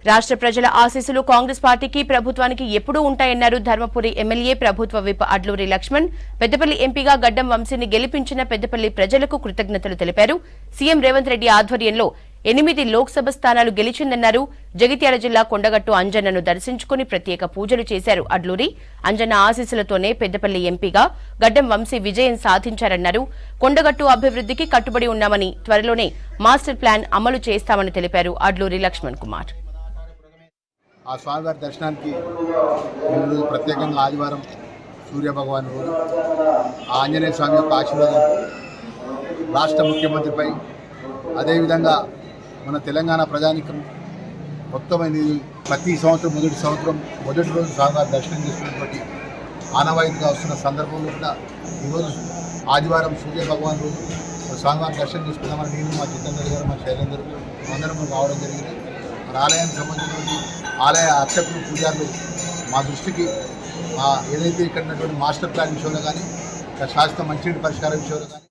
రాష్ట్ర ప్రజల ఆశీస్సులు కాంగ్రెస్ పార్టీకి ప్రభుత్వానికి ఎప్పుడూ ఉంటాయన్నారు ధర్మపురి ఎమ్మెల్యే ప్రభుత్వ విప్ అడ్లూరి లక్ష్మణ్. పెద్దపల్లి ఎంపీగా గడ్డం వంశీని గెలిపించిన పెద్దపల్లి ప్రజలకు కృతజ్ఞతలు తెలిపారు. సీఎం రేవంత్ రెడ్డి ఆధ్వర్యంలో 8 లోక్సభ స్థానాలు గెలిచిందన్నారు. జగిత్యాల జిల్లా కొండగట్టు అంజన్నను దర్శించుకుని ప్రత్యేక పూజలు చేశారు అడ్లూరి. అంజన్న ఆశీస్సులతోనే పెద్దపల్లి ఎంపీగా గడ్డం వంశీ విజయం సాధించారన్నారు. కొండగట్టు అభివృద్ధికి కట్టుబడి ఉన్నామని, త్వరలోనే మాస్టర్ ప్లాన్ అమలు చేస్తామని తెలిపారు అడ్లూరి లక్ష్మణ్ కుమార్. ఆ స్వామివారి దర్శనానికి ఈరోజు ప్రత్యేకంగా ఆదివారం సూర్యభగవాన్ రోజు ఆ ఆంజనేయ స్వామి యొక్క ఆశీర్వాదం రాష్ట్ర ముఖ్యమంత్రిపై, అదేవిధంగా మన తెలంగాణ ప్రజానికం మొత్తమైన ప్రతి సంవత్సరం మొదటి రోజు స్వామివారి దర్శనం చేసుకున్నటువంటి ఆనవాయితీగా వస్తున్న సందర్భంలో కూడా ఈరోజు ఆదివారం సూర్యభగవాన్ రోజు స్వామివారి దర్శనం చేసుకున్నామని నేను, మా జితేందర్ గారు, మా శైలేందర్ అందరం రావడం జరిగింది. మన ఆలయానికి సంబంధించినటువంటి ఆలయ అర్చకులు, పూజారులు మా దృష్టికి ఏదైతే ఇక్కడ ఉన్నటువంటి మాస్టర్ ప్లాన్ విషయంలో కానీ, శాశ్వత మంచినీటి పరిష్కారం విషయంలో కానీ